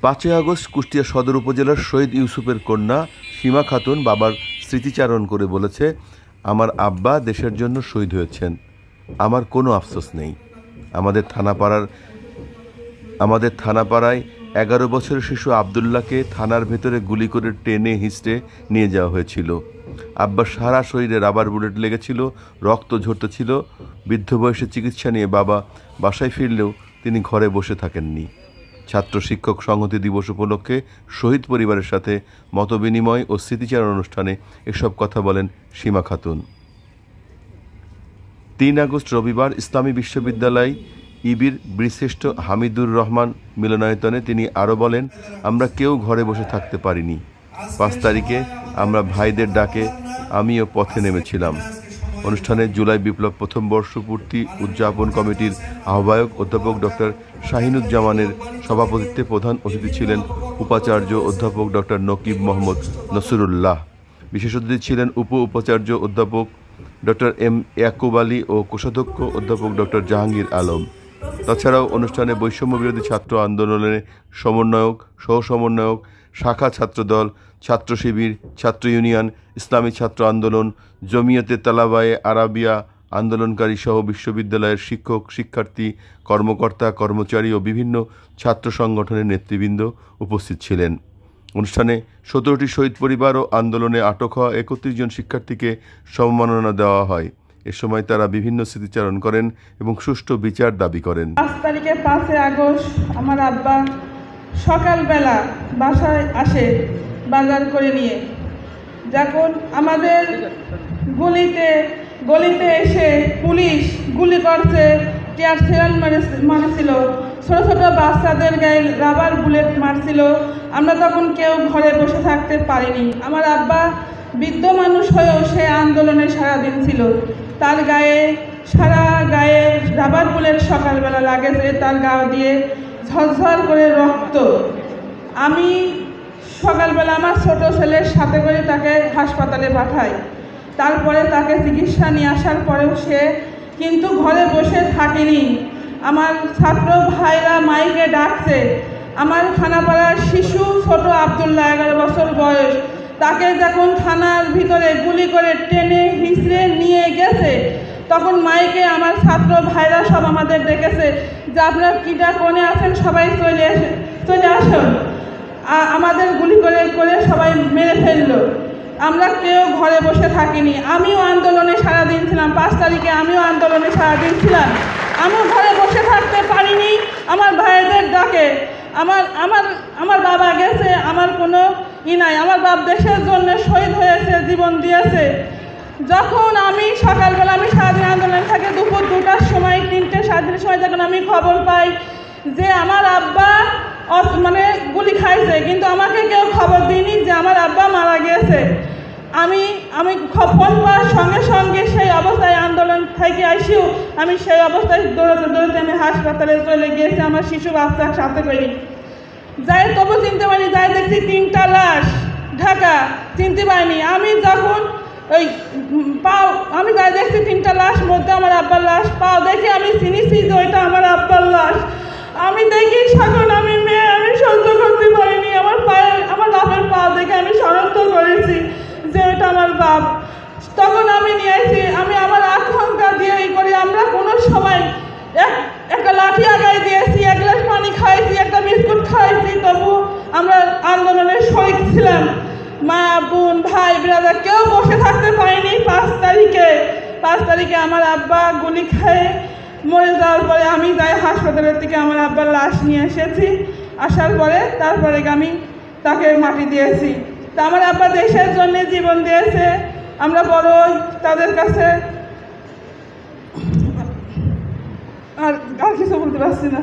5ই August Kushtia সদর উপজেলার শহীদ ইউসুফের কন্যা সীমা খাতুন বাবার স্মৃতিচারণ করে বলেছে, আমার আব্বা দেশের জন্য শহীদ হয়েছেন, আমার কোনো আফসোস নেই। আমাদের থানাপাড়ায় 11 বছরের শিশু আবদুল্লাহকে থানার ভেতরে গুলি করে টেনে হিঁচড়ে নিয়ে যাওয়া হয়েছিল। আব্বার সারা শরীরে রাবার বুলেট লেগেছিল, রক্ত ঝরতেছিল। বৃদ্ধ বয়সে চিকিৎসা নিয়ে বাবা বাসায় ফিরলেও তিনি ঘরে বসে থাকেননি। ছাত্র শিক্ষক সংহতি দিবস উপলক্ষে শহীদ পরিবারের সাথে মতবিনিময় ও স্মৃতিচারণ অনুষ্ঠানে এসব কথা বলেন সীমা খাতুন। 3 আগস্ট রবিবার ইসলামী বিশ্ববিদ্যালয় ইবির বীরশ্রেষ্ঠ হামিদুর রহমান মিলনায়তনে তিনি আরও বলেন, আমরা কেউ ঘরে বসে থাকতে পারিনি। 5 তারিখে আমরা ভাইদের ডাকে আমিও পথে নেমেছিলাম। অনুষ্ঠানে জুলাই বিপ্লব প্রথম বর্ষপূর্তি উদযাপন কমিটির আহ্বায়ক অধ্যাপক ডক্টর শাহিনুজ্জামানের সভাপতিত্বে প্রধান অতিথি ছিলেন উপাচার্য অধ্যাপক ডক্টর নকিব মোহাম্মদ নসরুল্লাহ। বিশেষ অতিথি ছিলেন উপাচার্য অধ্যাপক ডক্টর এম ইয়াকুব আলী ও কোষাধ্যক্ষ অধ্যাপক ডক্টর জাহাঙ্গীর আলম। তাছাড়াও অনুষ্ঠানে বৈষম্য বিরোধী ছাত্র আন্দোলনের সমন্বয়ক, সহ-সমন্বয়ক, শাখা ছাত্রদল, ছাত্র শিবির, ছাত্র ইউনিয়ন, ইসলামী ছাত্র আন্দোলন, জমিয়তে তালাবায়ে আরাবিয়া আন্দোলনকারী সহ বিশ্ববিদ্যালয়ের শিক্ষক, শিক্ষার্থী, কর্মকর্তা, কর্মচারী ও বিভিন্ন ছাত্র সংগঠনের নেতৃবৃন্দ উপস্থিত ছিলেন। অনুষ্ঠানে 17টি শহীদ পরিবার ও আন্দোলনে আটক হওয়া 31 জন শিক্ষার্থীকে সম্মাননা দেওয়া হয়। এ সময় তারা বিভিন্ন স্মৃতিচারণ করেন এবং সুষ্ঠু বিচার দাবি করেন। 5 তারিখে 5 আগস্ট আমার আব্বা সকালবেলা বাসায় আসে বাজার করে নিয়ে। যখন আমাদের গলিতে এসে পুলিশ গুলি করছে, টিয়ার সেল মারছিল, ছোটো ছোটো বাচ্চাদের গায়ে রাবার বুলেট মারছিল। আমরা তখন কেউ ঘরে বসে থাকতে পারিনি। আমার আব্বা বৃদ্ধ মানুষ হয়েও সে আন্দোলনে সারাদিন ছিল। তার সারা গায়ে রাবার বুলেট সকালবেলা লাগেছে, তার গা দিয়ে ঝরঝর করে রক্ত। আমি সকালবেলা আমার ছোট ছেলের সাথে করে তাকে হাসপাতালে পাঠাই। তারপরে তাকে চিকিৎসা নিয়ে আসার পরেও সে কিন্তু ঘরে বসে থাকেনি। আমার ছাত্র ভাইরা মাইকে ডাকছে। আমার থানাপাড়ার শিশু ছোট আবদুল্লাহ 11 বছর বয়স, তাকে যখন থানার ভিতরে গুলি করে টেনে হিঁচড়ে নিয়ে গেছে, তখন মাইকে আমার ছাত্র ভাইরা সব আমাদের ডেকেছে যে আপনারা কিটা কোণে আছেন, সবাই চলে আসুন। আমাদের গুলি করে সবাই মেরে ফেললো। আমরা কেউ ঘরে বসে থাকিনি। আমিও আন্দোলনে সারাদিন ছিলাম। 5 তারিখে আমিও আন্দোলনে সারাদিন ছিলাম। আমিও ঘরে বসে থাকতে পারিনি। আমার ভাইদের ডাকে আমার বাবা গেছে, আমার কোনো নাই। আমার বাপ দেশের জন্য শহীদ হয়েছে, জীবন দিয়েছে। যখন আমি সকালবেলা আমি সারাদিন আন্দোলন থাকে, দুপুর 2টার সময় 3টে 3:30 সময় যখন আমি খবর পাই যে আমার আব্বা গুলি খাইছে, কিন্তু আমাকে কেউ খবর দিইনি যে আমার আব্বা মারা গিয়েছে। আমি ফোন পাওয়ার সঙ্গে সঙ্গে সেই অবস্থায় আন্দোলন থেকে আসিও আমি সেই অবস্থায় দৌড়াতে আমি হাসপাতালে চলে গিয়েছি আমার শিশু বাচ্চার সাথে করে। যাই তবু চিনতে পারিনি, যাই দেখছি 3টা লাশ ঢাকা, চিনতে পারিনি। আমি যখন আমি যাই দেখছি 3টা লাশ, মধ্যে আমার আব্বার লাশ, পাও দেখে আমি চিনিছি যে ওইটা আমার আব্বার লাশ। আমি দেখি তখন আমি সহ্য করতে পারিনি। আমার বাপের পা দেখে আমি শনাক্ত করেছি যে ওইটা আমার বাপ। তখন আমি নিয়ে আসি, আমি আমার আকাঙ্ক্ষা দিয়ে করি। আমরা কোনো সময় একটা লাঠি আগায় দিয়েছি, 1 গ্লাস পানি খাইছি, একটা বিস্কুট খাইছি, তবু আমরা আন্দোলনের শরিক ছিলাম। মা, বোন, ভাই, ব্রাদার কেউ বসে থাকতে পারিনি। 5 তারিখে আমার আব্বা গুলি খেয়ে মরে যাওয়ার পরে আমি যাই হাসপাতালের থেকে আমার আব্বার লাশ নিয়ে এসেছি। আসার পরে তারপরে আমি তাকে মাটি দিয়েছি। তা আমার আব্বা দেশের জন্য জীবন দিয়েছে। আমরা বড় তাদের কাছে আর কিছু বলতে পারছি না।